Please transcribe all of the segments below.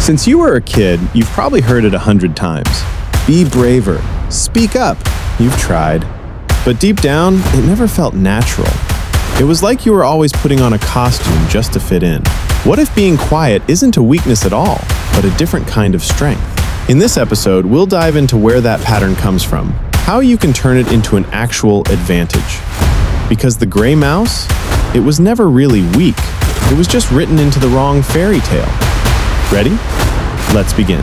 Since you were a kid, you've probably heard it 100 times. Be braver. Speak up. You've tried. But deep down, it never felt natural. It was like you were always putting on a costume just to fit in. What if being quiet isn't a weakness at all, but a different kind of strength? In this episode, we'll dive into where that pattern comes from, how you can turn it into an actual advantage. Because the gray mouse, it was never really weak. It was just written into the wrong fairy tale. Ready? Let's begin.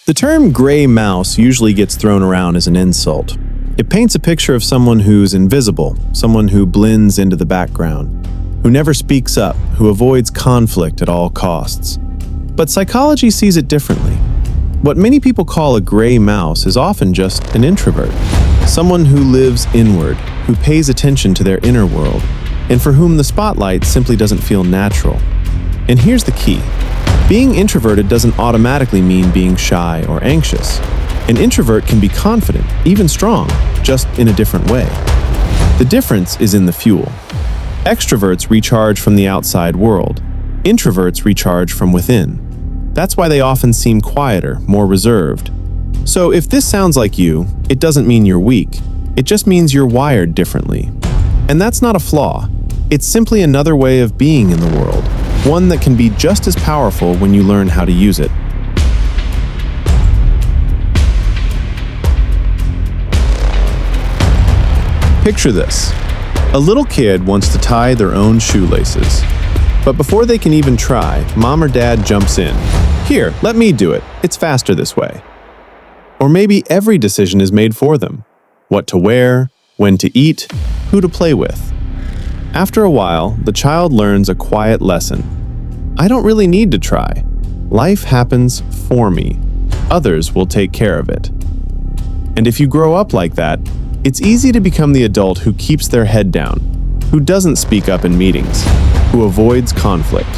The term gray mouse usually gets thrown around as an insult. It paints a picture of someone who's invisible, someone who blends into the background, who never speaks up, who avoids conflict at all costs. But psychology sees it differently. What many people call a gray mouse is often just an introvert, someone who lives inward, who pays attention to their inner world, and for whom the spotlight simply doesn't feel natural. And here's the key. Being introverted doesn't automatically mean being shy or anxious. An introvert can be confident, even strong, just in a different way. The difference is in the fuel. Extroverts recharge from the outside world. Introverts recharge from within. That's why they often seem quieter, more reserved. So if this sounds like you, it doesn't mean you're weak. It just means you're wired differently. And that's not a flaw. It's simply another way of being in the world, one that can be just as powerful when you learn how to use it. Picture this. A little kid wants to tie their own shoelaces. But before they can even try, mom or dad jumps in. Here, let me do it. It's faster this way. Or maybe every decision is made for them. What to wear, when to eat, who to play with. After a while, the child learns a quiet lesson. I don't really need to try. Life happens for me. Others will take care of it. And if you grow up like that, it's easy to become the adult who keeps their head down, who doesn't speak up in meetings, who avoids conflict.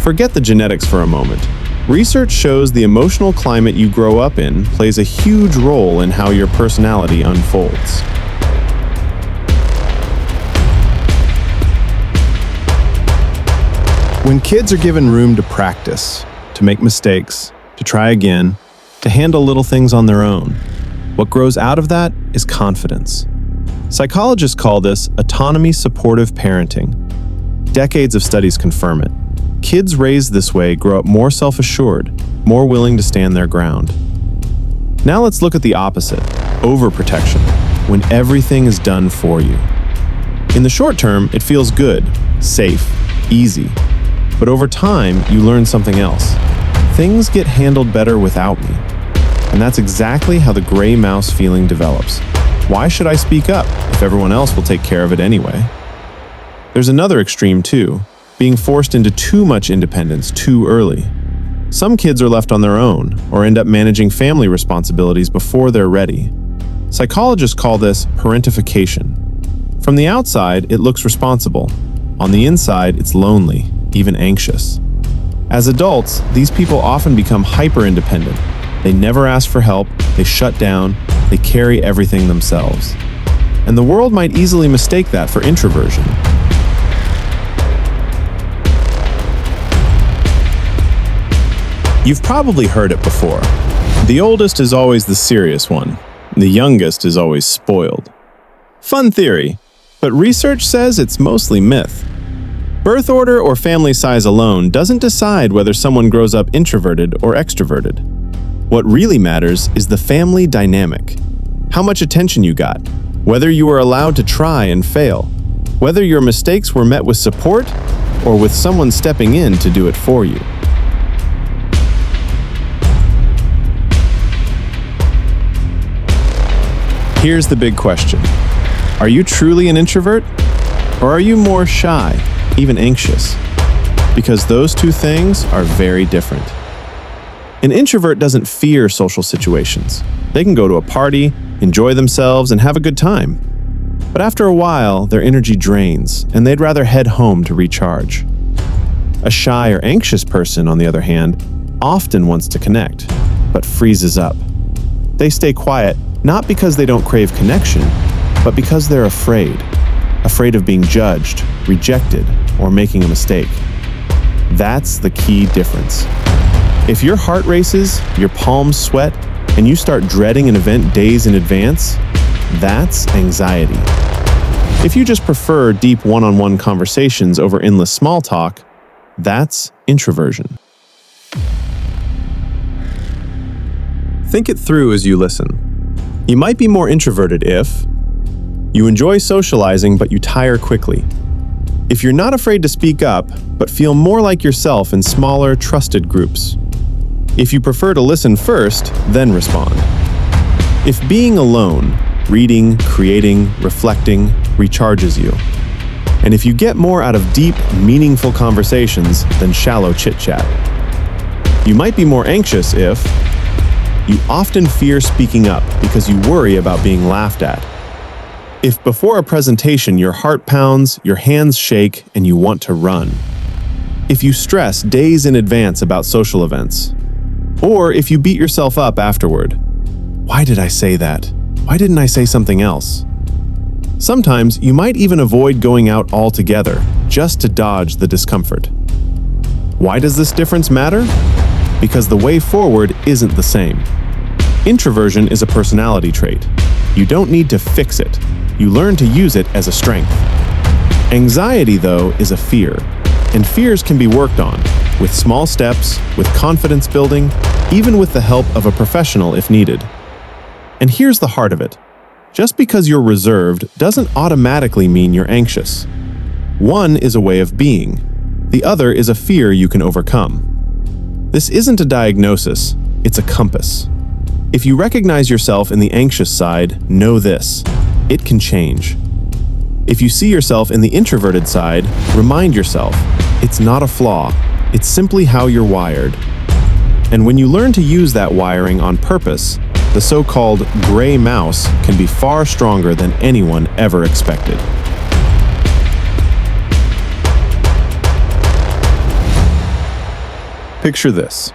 Forget the genetics for a moment. Research shows the emotional climate you grow up in plays a huge role in how your personality unfolds. When kids are given room to practice, to make mistakes, to try again, to handle little things on their own, what grows out of that is confidence. Psychologists call this autonomy supportive parenting. Decades of studies confirm it. Kids raised this way grow up more self-assured, more willing to stand their ground. Now let's look at the opposite, overprotection, when everything is done for you. In the short term, it feels good, safe, easy. But over time, you learn something else. Things get handled better without me. And that's exactly how the gray mouse feeling develops. Why should I speak up if everyone else will take care of it anyway? There's another extreme too, being forced into too much independence too early. Some kids are left on their own or end up managing family responsibilities before they're ready. Psychologists call this parentification. From the outside, it looks responsible. On the inside, it's lonely, even anxious. As adults, these people often become hyper-independent. They never ask for help, they shut down, they carry everything themselves. And the world might easily mistake that for introversion. You've probably heard it before. The oldest is always the serious one. The youngest is always spoiled. Fun theory, but research says it's mostly myth. Birth order or family size alone doesn't decide whether someone grows up introverted or extroverted. What really matters is the family dynamic. How much attention you got, whether you were allowed to try and fail, whether your mistakes were met with support or with someone stepping in to do it for you. Here's the big question. Are you truly an introvert? Or are you more shy, even anxious? Because those two things are very different. An introvert doesn't fear social situations. They can go to a party, enjoy themselves, and have a good time. But after a while, their energy drains, and they'd rather head home to recharge. A shy or anxious person, on the other hand, often wants to connect, but freezes up. They stay quiet, not because they don't crave connection, but because they're afraid afraid of being judged, rejected, or making a mistake. That's the key difference. If your heart races, your palms sweat, and you start dreading an event days in advance, that's anxiety. If you just prefer deep one-on-one conversations over endless small talk, that's introversion. Think it through as you listen. You might be more introverted if you enjoy socializing but you tire quickly. If you're not afraid to speak up but feel more like yourself in smaller, trusted groups. If you prefer to listen first, then respond. If being alone, reading, creating, reflecting, recharges you. And if you get more out of deep, meaningful conversations than shallow chit-chat. You might be more anxious if you often fear speaking up because you worry about being laughed at. If before a presentation your heart pounds, your hands shake, and you want to run. If you stress days in advance about social events. Or if you beat yourself up afterward. Why did I say that? Why didn't I say something else? Sometimes you might even avoid going out altogether just to dodge the discomfort. Why does this difference matter? Because the way forward isn't the same. Introversion is a personality trait. You don't need to fix it. You learn to use it as a strength. Anxiety, though, is a fear, and fears can be worked on with small steps, with confidence building, even with the help of a professional if needed. And here's the heart of it. Just because you're reserved doesn't automatically mean you're anxious. One is a way of being. The other is a fear you can overcome. This isn't a diagnosis, it's a compass. If you recognize yourself in the anxious side, know this: it can change. If you see yourself in the introverted side, remind yourself, it's not a flaw, it's simply how you're wired. And when you learn to use that wiring on purpose, the so-called gray mouse can be far stronger than anyone ever expected. Picture this.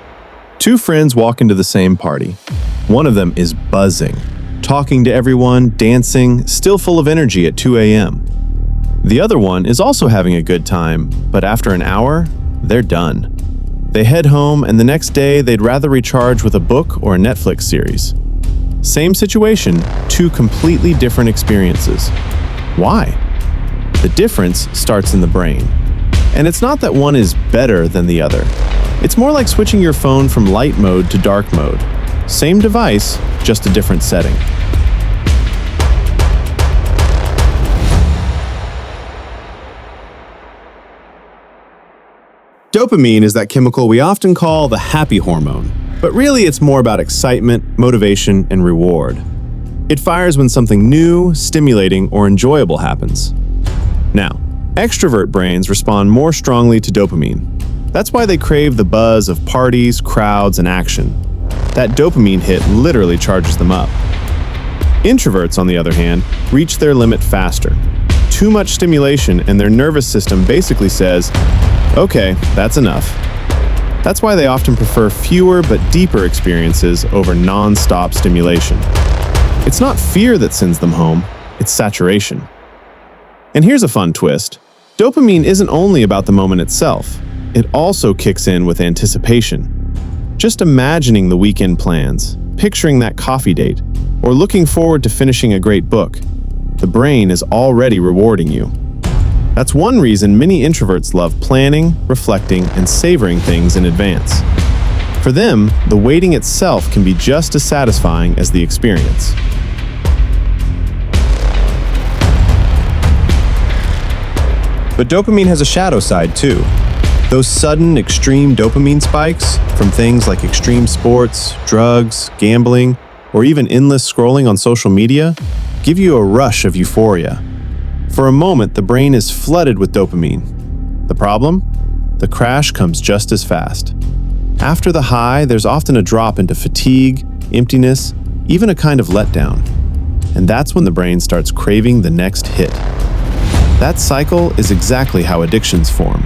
Two friends walk into the same party. One of them is buzzing, talking to everyone, dancing, still full of energy at 2 a.m. The other one is also having a good time, but after an hour, they're done. They head home, and the next day they'd rather recharge with a book or a Netflix series. Same situation, two completely different experiences. Why? The difference starts in the brain. And it's not that one is better than the other. It's more like switching your phone from light mode to dark mode. Same device, just a different setting. Dopamine is that chemical we often call the happy hormone, but really it's more about excitement, motivation, and reward. It fires when something new, stimulating, or enjoyable happens. Now, extrovert brains respond more strongly to dopamine. That's why they crave the buzz of parties, crowds, and action. That dopamine hit literally charges them up. Introverts, on the other hand, reach their limit faster. Too much stimulation and their nervous system basically says, okay, that's enough. That's why they often prefer fewer but deeper experiences over non-stop stimulation. It's not fear that sends them home, it's saturation. And here's a fun twist. Dopamine isn't only about the moment itself. It also kicks in with anticipation. Just imagining the weekend plans, picturing that coffee date, or looking forward to finishing a great book. The brain is already rewarding you. That's one reason many introverts love planning, reflecting, and savoring things in advance. For them, the waiting itself can be just as satisfying as the experience. But dopamine has a shadow side too. Those sudden, extreme dopamine spikes from things like extreme sports, drugs, gambling, or even endless scrolling on social media give you a rush of euphoria. For a moment, the brain is flooded with dopamine. The problem? The crash comes just as fast. After the high, there's often a drop into fatigue, emptiness, even a kind of letdown. And that's when the brain starts craving the next hit. That cycle is exactly how addictions form.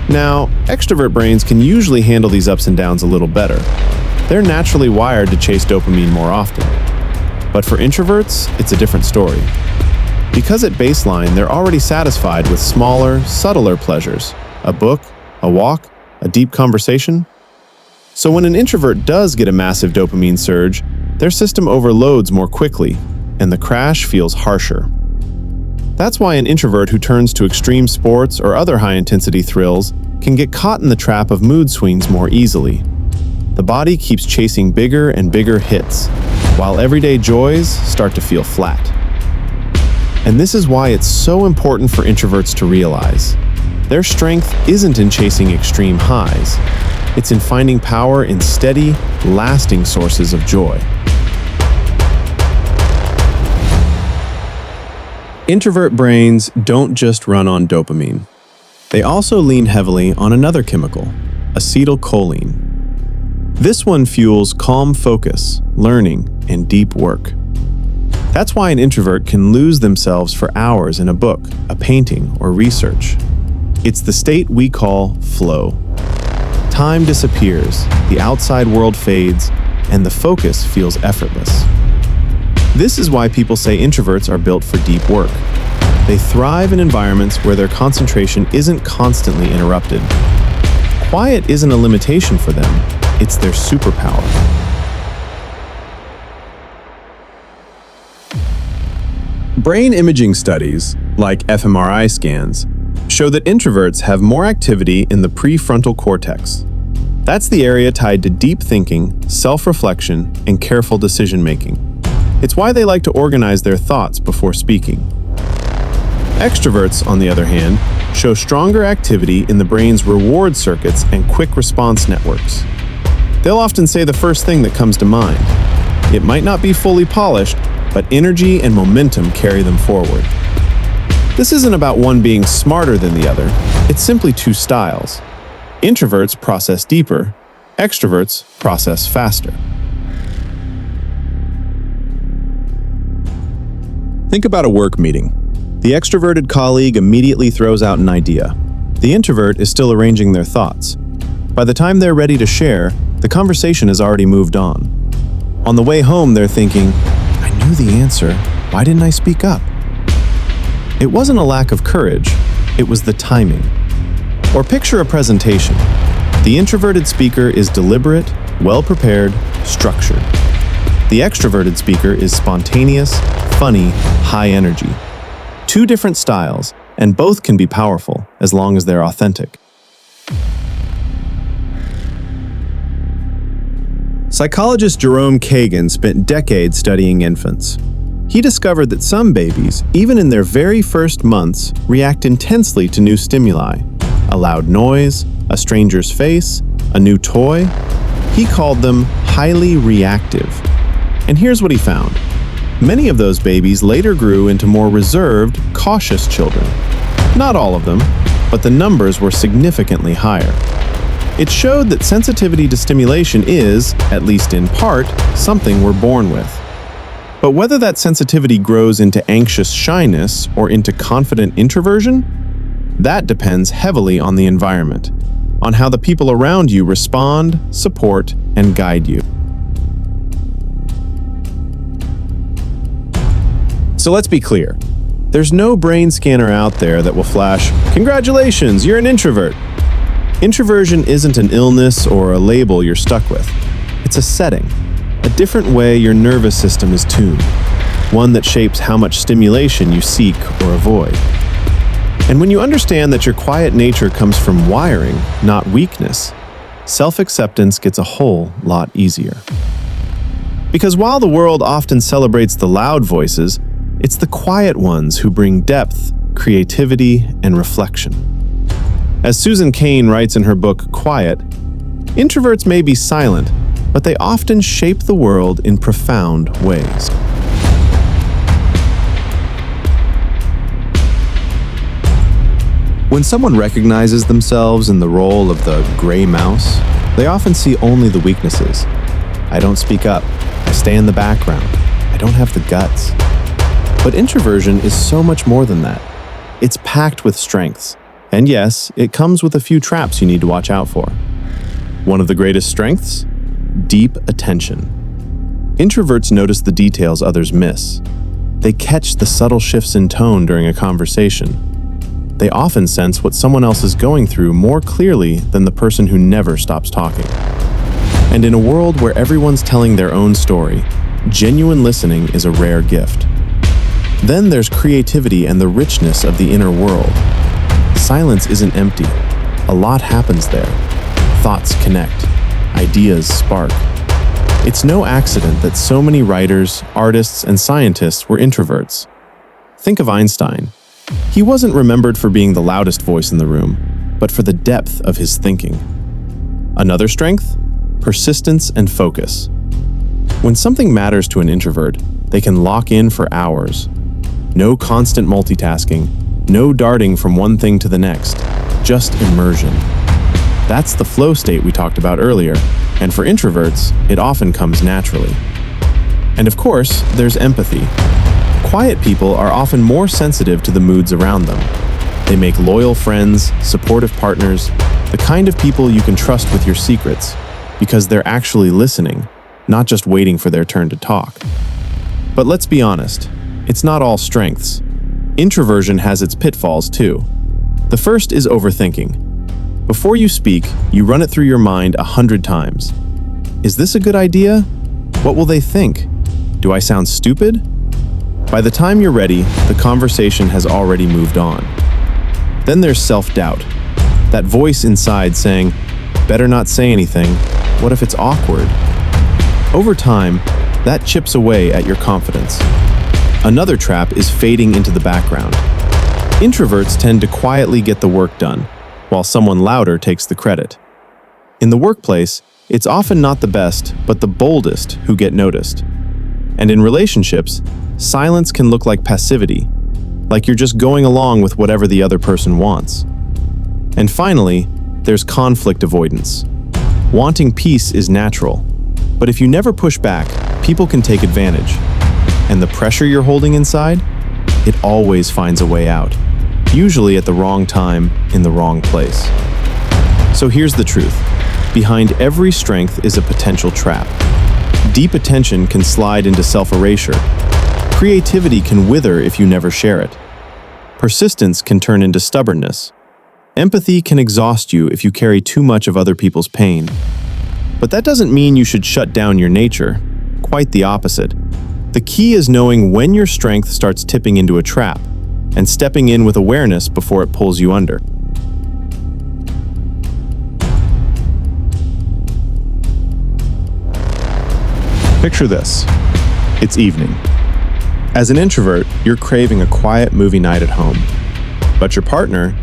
Now, extrovert brains can usually handle these ups and downs a little better. They're naturally wired to chase dopamine more often. But for introverts, it's a different story. Because at baseline, they're already satisfied with smaller, subtler pleasures: a book, a walk, a deep conversation. So when an introvert does get a massive dopamine surge, their system overloads more quickly, and the crash feels harsher. That's why an introvert who turns to extreme sports or other high-intensity thrills can get caught in the trap of mood swings more easily. The body keeps chasing bigger and bigger hits, while everyday joys start to feel flat. And this is why it's so important for introverts to realize their strength isn't in chasing extreme highs. It's in finding power in steady, lasting sources of joy. Introvert brains don't just run on dopamine. They also lean heavily on another chemical, acetylcholine. This one fuels calm focus, learning, and deep work. That's why an introvert can lose themselves for hours in a book, a painting, or research. It's the state we call flow. Time disappears, the outside world fades, and the focus feels effortless. This is why people say introverts are built for deep work. They thrive in environments where their concentration isn't constantly interrupted. Quiet isn't a limitation for them, it's their superpower. Brain imaging studies, like fMRI scans, show that introverts have more activity in the prefrontal cortex. That's the area tied to deep thinking, self-reflection, and careful decision-making. It's why they like to organize their thoughts before speaking. Extroverts, on the other hand, show stronger activity in the brain's reward circuits and quick response networks. They'll often say the first thing that comes to mind. It might not be fully polished, but energy and momentum carry them forward. This isn't about one being smarter than the other, it's simply two styles. Introverts process deeper, extroverts process faster. Think about a work meeting. The extroverted colleague immediately throws out an idea. The introvert is still arranging their thoughts. By the time they're ready to share, the conversation has already moved on. On the way home, they're thinking, I knew the answer, why didn't I speak up? It wasn't a lack of courage, it was the timing. Or picture a presentation. The introverted speaker is deliberate, well-prepared, structured. The extroverted speaker is spontaneous, funny, high energy. Two different styles, and both can be powerful as long as they're authentic. Psychologist Jerome Kagan spent decades studying infants. He discovered that some babies, even in their very first months, react intensely to new stimuli. A loud noise, a stranger's face, a new toy. He called them highly reactive. And here's what he found. Many of those babies later grew into more reserved, cautious children. Not all of them, but the numbers were significantly higher. It showed that sensitivity to stimulation is, at least in part, something we're born with. But whether that sensitivity grows into anxious shyness or into confident introversion, that depends heavily on the environment, on how the people around you respond, support, and guide you. So let's be clear. There's no brain scanner out there that will flash, "Congratulations, you're an introvert." Introversion isn't an illness or a label you're stuck with. It's a setting, a different way your nervous system is tuned, one that shapes how much stimulation you seek or avoid. And when you understand that your quiet nature comes from wiring, not weakness, self-acceptance gets a whole lot easier. Because while the world often celebrates the loud voices, it's the quiet ones who bring depth, creativity, and reflection. As Susan Cain writes in her book, Quiet, introverts may be silent, but they often shape the world in profound ways. When someone recognizes themselves in the role of the gray mouse, they often see only the weaknesses. I don't speak up. I stay in the background. I don't have the guts. But introversion is so much more than that. It's packed with strengths. And yes, it comes with a few traps you need to watch out for. One of the greatest strengths? Deep attention. Introverts notice the details others miss. They catch the subtle shifts in tone during a conversation. They often sense what someone else is going through more clearly than the person who never stops talking. And in a world where everyone's telling their own story, genuine listening is a rare gift. Then there's creativity and the richness of the inner world. Silence isn't empty. A lot happens there. Thoughts connect. Ideas spark. It's no accident that so many writers, artists, and scientists were introverts. Think of Einstein. He wasn't remembered for being the loudest voice in the room, but for the depth of his thinking. Another strength? Persistence and focus. When something matters to an introvert, they can lock in for hours. No constant multitasking, no darting from one thing to the next, just immersion. That's the flow state we talked about earlier, and for introverts, it often comes naturally. And of course, there's empathy. Quiet people are often more sensitive to the moods around them. They make loyal friends, supportive partners, the kind of people you can trust with your secrets, because they're actually listening, not just waiting for their turn to talk. But let's be honest, it's not all strengths. Introversion has its pitfalls too. The first is overthinking. Before you speak, you run it through your mind 100 times. Is this a good idea? What will they think? Do I sound stupid? By the time you're ready, the conversation has already moved on. Then there's self-doubt. That voice inside saying, better not say anything, what if it's awkward? Over time, that chips away at your confidence. Another trap is fading into the background. Introverts tend to quietly get the work done, while someone louder takes the credit. In the workplace, it's often not the best, but the boldest who get noticed. And in relationships, silence can look like passivity, like you're just going along with whatever the other person wants. And finally, there's conflict avoidance. Wanting peace is natural, but if you never push back, people can take advantage. And the pressure you're holding inside, it always finds a way out, usually at the wrong time, in the wrong place. So here's the truth. Behind every strength is a potential trap. Deep attention can slide into self-erasure. Creativity can wither if you never share it. Persistence can turn into stubbornness. Empathy can exhaust you if you carry too much of other people's pain. But that doesn't mean you should shut down your nature. Quite the opposite. The key is knowing when your strength starts tipping into a trap and stepping in with awareness before it pulls you under. Picture this. It's evening. As an introvert, you're craving a quiet movie night at home. But your partner,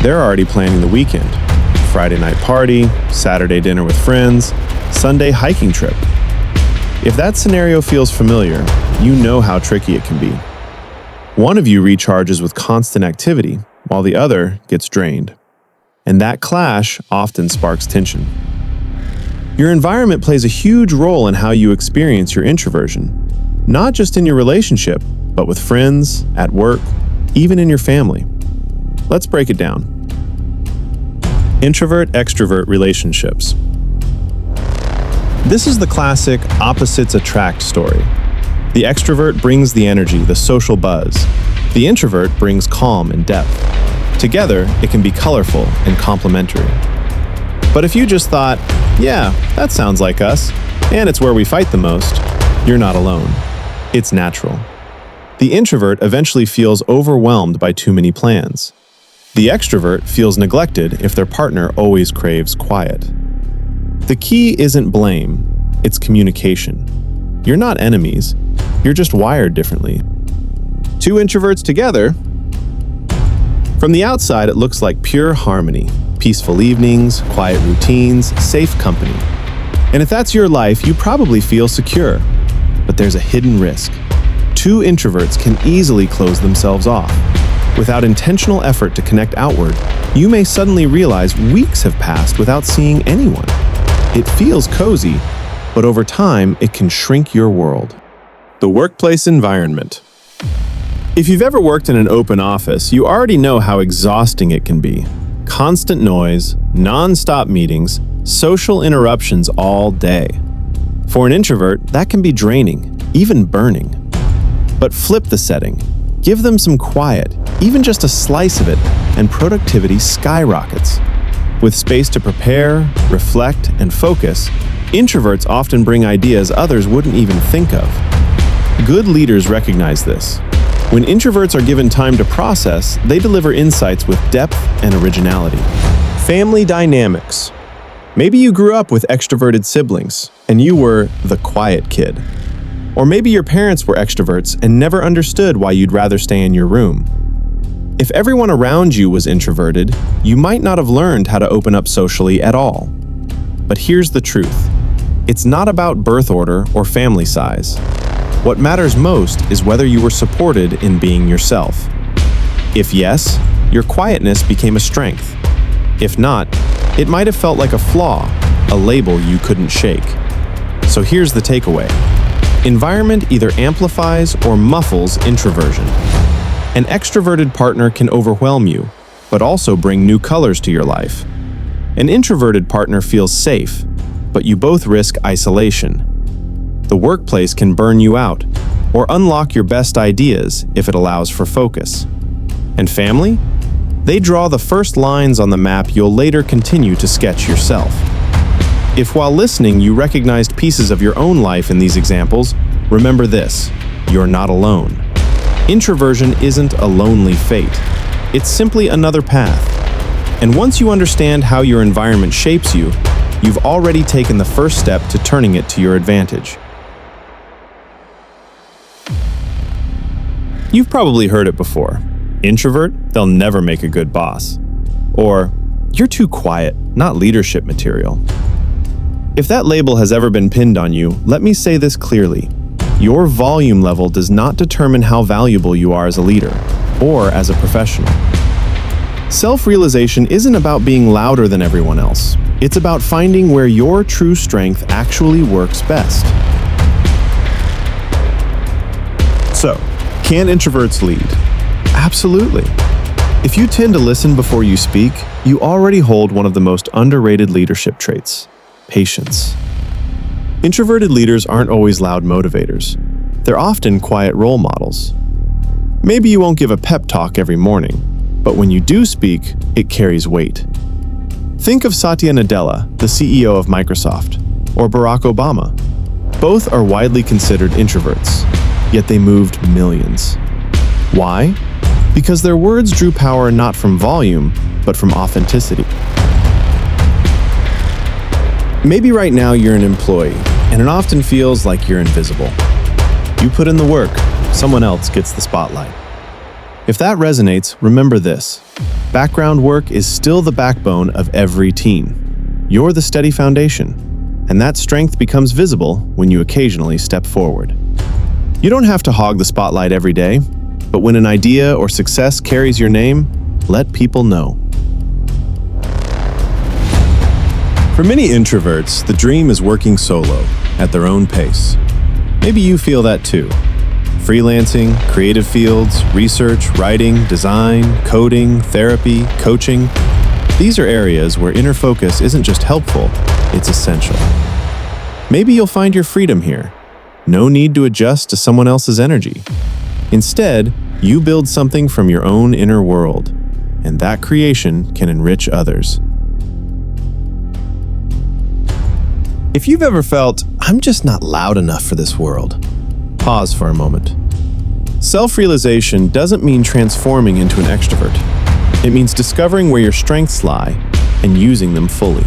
they're already planning the weekend. Friday night party, Saturday dinner with friends, Sunday hiking trip. If that scenario feels familiar, you know how tricky it can be. One of you recharges with constant activity, while the other gets drained. And that clash often sparks tension. Your environment plays a huge role in how you experience your introversion, not just in your relationship, but with friends, at work, even in your family. Let's break it down. Introvert-extrovert relationships. This is the classic opposites attract story. The extrovert brings the energy, the social buzz. The introvert brings calm and depth. Together, it can be colorful and complementary. But if you just thought, yeah, that sounds like us, and it's where we fight the most, you're not alone. It's natural. The introvert eventually feels overwhelmed by too many plans. The extrovert feels neglected if their partner always craves quiet. The key isn't blame, it's communication. You're not enemies, you're just wired differently. Two introverts together. From the outside, it looks like pure harmony. Peaceful evenings, quiet routines, safe company. And if that's your life, you probably feel secure. But there's a hidden risk. Two introverts can easily close themselves off. Without intentional effort to connect outward, you may suddenly realize weeks have passed without seeing anyone. It feels cozy, but over time, it can shrink your world. The workplace environment. If you've ever worked in an open office, you already know how exhausting it can be. Constant noise, non-stop meetings, social interruptions all day. For an introvert, that can be draining, even burning. But flip the setting. Give them some quiet, even just a slice of it, and productivity skyrockets. With space to prepare, reflect, and focus, introverts often bring ideas others wouldn't even think of. Good leaders recognize this. When introverts are given time to process, they deliver insights with depth and originality. Family dynamics. Maybe you grew up with extroverted siblings, and you were the quiet kid. Or maybe your parents were extroverts and never understood why you'd rather stay in your room. If everyone around you was introverted, you might not have learned how to open up socially at all. But here's the truth. It's not about birth order or family size. What matters most is whether you were supported in being yourself. If yes, your quietness became a strength. If not, it might have felt like a flaw, a label you couldn't shake. So here's the takeaway. Environment either amplifies or muffles introversion. An extroverted partner can overwhelm you, but also bring new colors to your life. An introverted partner feels safe, but you both risk isolation. The workplace can burn you out, or unlock your best ideas if it allows for focus. And family? They draw the first lines on the map you'll later continue to sketch yourself. If while listening you recognized pieces of your own life in these examples, remember this: you're not alone. Introversion isn't a lonely fate. It's simply another path. And once you understand how your environment shapes you, you've already taken the first step to turning it to your advantage. You've probably heard it before. Introvert, they'll never make a good boss. Or, you're too quiet, not leadership material. If that label has ever been pinned on you, let me say this clearly. Your volume level does not determine how valuable you are as a leader or as a professional. Self-realization isn't about being louder than everyone else. It's about finding where your true strength actually works best. So, can introverts lead? Absolutely. If you tend to listen before you speak, you already hold one of the most underrated leadership traits: patience. Introverted leaders aren't always loud motivators. They're often quiet role models. Maybe you won't give a pep talk every morning, but when you do speak, it carries weight. Think of Satya Nadella, the CEO of Microsoft, or Barack Obama. Both are widely considered introverts, yet they moved millions. Why? Because their words drew power not from volume, but from authenticity. Maybe right now you're an employee, and it often feels like you're invisible. You put in the work, someone else gets the spotlight. If that resonates, remember this: background work is still the backbone of every team. You're the steady foundation, and that strength becomes visible when you occasionally step forward. You don't have to hog the spotlight every day, but when an idea or success carries your name, let people know. For many introverts, the dream is working solo, at their own pace. Maybe you feel that too. Freelancing, creative fields, research, writing, design, coding, therapy, coaching. These are areas where inner focus isn't just helpful, it's essential. Maybe you'll find your freedom here. No need to adjust to someone else's energy. Instead, you build something from your own inner world, and that creation can enrich others. If you've ever felt, I'm just not loud enough for this world, pause for a moment. Self-realization doesn't mean transforming into an extrovert. It means discovering where your strengths lie and using them fully.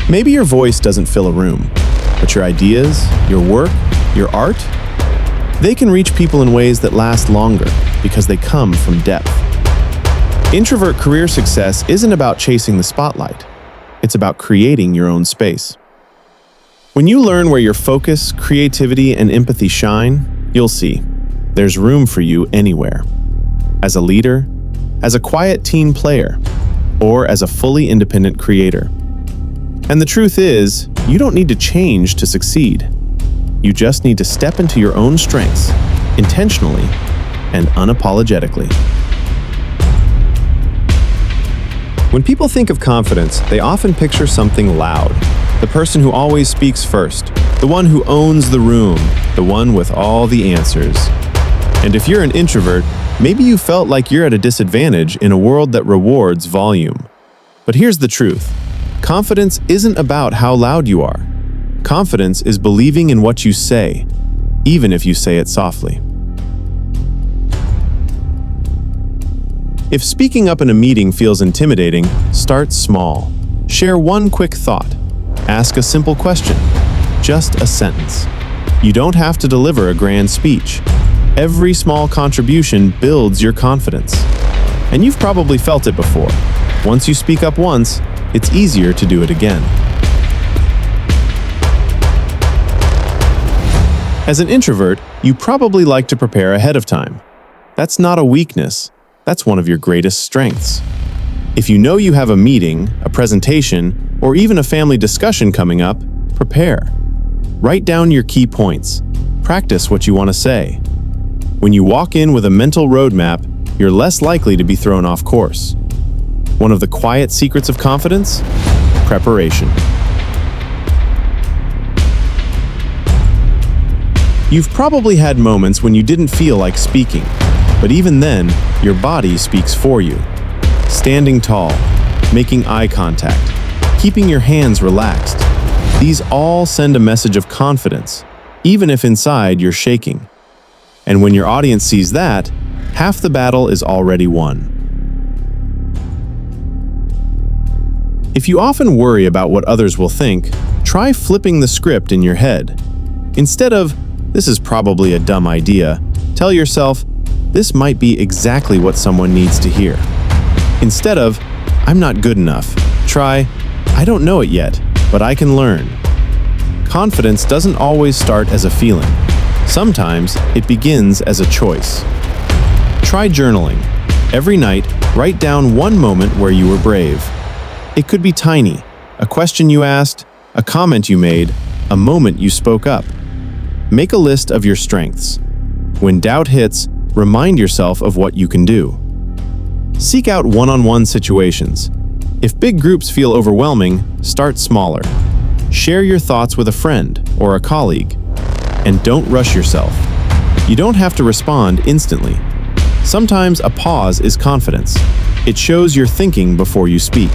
Maybe your voice doesn't fill a room, but your ideas, your work, your art, they can reach people in ways that last longer because they come from depth. Introvert career success isn't about chasing the spotlight. It's about creating your own space. When you learn where your focus, creativity, and empathy shine, you'll see there's room for you anywhere. As a leader, as a quiet team player, or as a fully independent creator. And the truth is, you don't need to change to succeed. You just need to step into your own strengths, intentionally and unapologetically. When people think of confidence, they often picture something loud. The person who always speaks first, The one who owns the room, the one with all the answers. And if you're an introvert, maybe you felt like you're at a disadvantage in a world that rewards volume. But here's the truth. Confidence isn't about how loud you are. Confidence is believing in what you say, even if you say it softly. If speaking up in a meeting feels intimidating, start small. Share one quick thought. Ask a simple question. Just a sentence. You don't have to deliver a grand speech. Every small contribution builds your confidence. And you've probably felt it before. Once you speak up once, it's easier to do it again. As an introvert, you probably like to prepare ahead of time. That's not a weakness. That's one of your greatest strengths. If you know you have a meeting, a presentation, or even a family discussion coming up, prepare. Write down your key points. Practice what you want to say. When you walk in with a mental roadmap, you're less likely to be thrown off course. One of the quiet secrets of confidence? Preparation. You've probably had moments when you didn't feel like speaking, but even then, your body speaks for you. Standing tall, making eye contact, keeping your hands relaxed. These all send a message of confidence, even if inside you're shaking. And when your audience sees that, half the battle is already won. If you often worry about what others will think, try flipping the script in your head. Instead of, "This is probably a dumb idea," tell yourself, "This might be exactly what someone needs to hear." Instead of, "I'm not good enough," try, "I don't know it yet, but I can learn." Confidence doesn't always start as a feeling. Sometimes it begins as a choice. Try journaling. Every night, write down one moment where you were brave. It could be tiny, a question you asked, a comment you made, a moment you spoke up. Make a list of your strengths. When doubt hits, remind yourself of what you can do. Seek out one-on-one situations. If big groups feel overwhelming, start smaller. Share your thoughts with a friend or a colleague. And don't rush yourself. You don't have to respond instantly. Sometimes a pause is confidence. It shows you're thinking before you speak.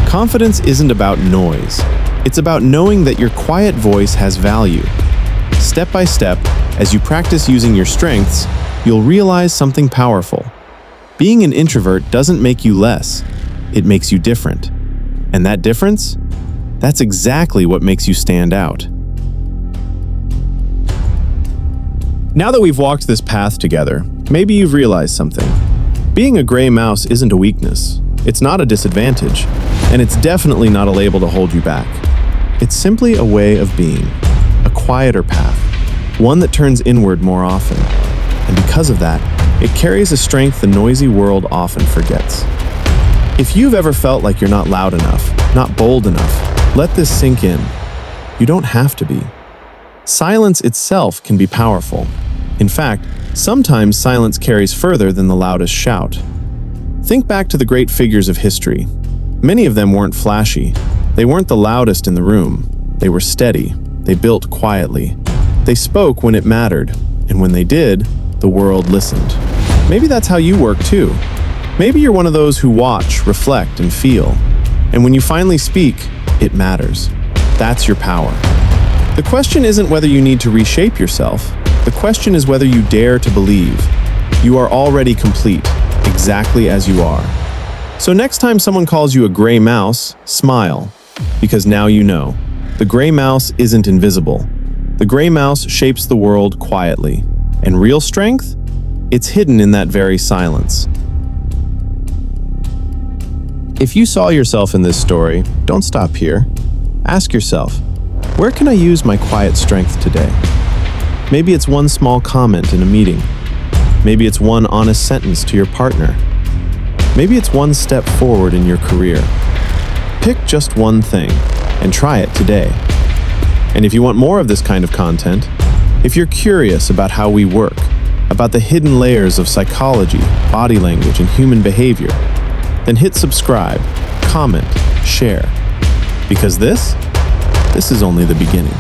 Confidence isn't about noise. It's about knowing that your quiet voice has value. Step by step, as you practice using your strengths, you'll realize something powerful. Being an introvert doesn't make you less. It makes you different. And that difference? That's exactly what makes you stand out. Now that we've walked this path together, maybe you've realized something. Being a gray mouse isn't a weakness. It's not a disadvantage. And it's definitely not a label to hold you back. It's simply a way of being. A quieter path. One that turns inward more often. And because of that, it carries a strength the noisy world often forgets. If you've ever felt like you're not loud enough, not bold enough, let this sink in. You don't have to be. Silence itself can be powerful. In fact, sometimes silence carries further than the loudest shout. Think back to the great figures of history. Many of them weren't flashy. They weren't the loudest in the room. They were steady. They built quietly. They spoke when it mattered, and when they did, the world listened. Maybe that's how you work too. Maybe you're one of those who watch, reflect, and feel. And when you finally speak, it matters. That's your power. The question isn't whether you need to reshape yourself. The question is whether you dare to believe. You are already complete, exactly as you are. So next time someone calls you a gray mouse, smile. Because now you know. The gray mouse isn't invisible. The gray mouse shapes the world quietly. And real strength? It's hidden in that very silence. If you saw yourself in this story, don't stop here. Ask yourself, where can I use my quiet strength today? Maybe it's one small comment in a meeting. Maybe it's one honest sentence to your partner. Maybe it's one step forward in your career. Pick just one thing and try it today. And if you want more of this kind of content, if you're curious about how we work, about the hidden layers of psychology, body language, and human behavior, then hit subscribe, comment, share. Because this is only the beginning.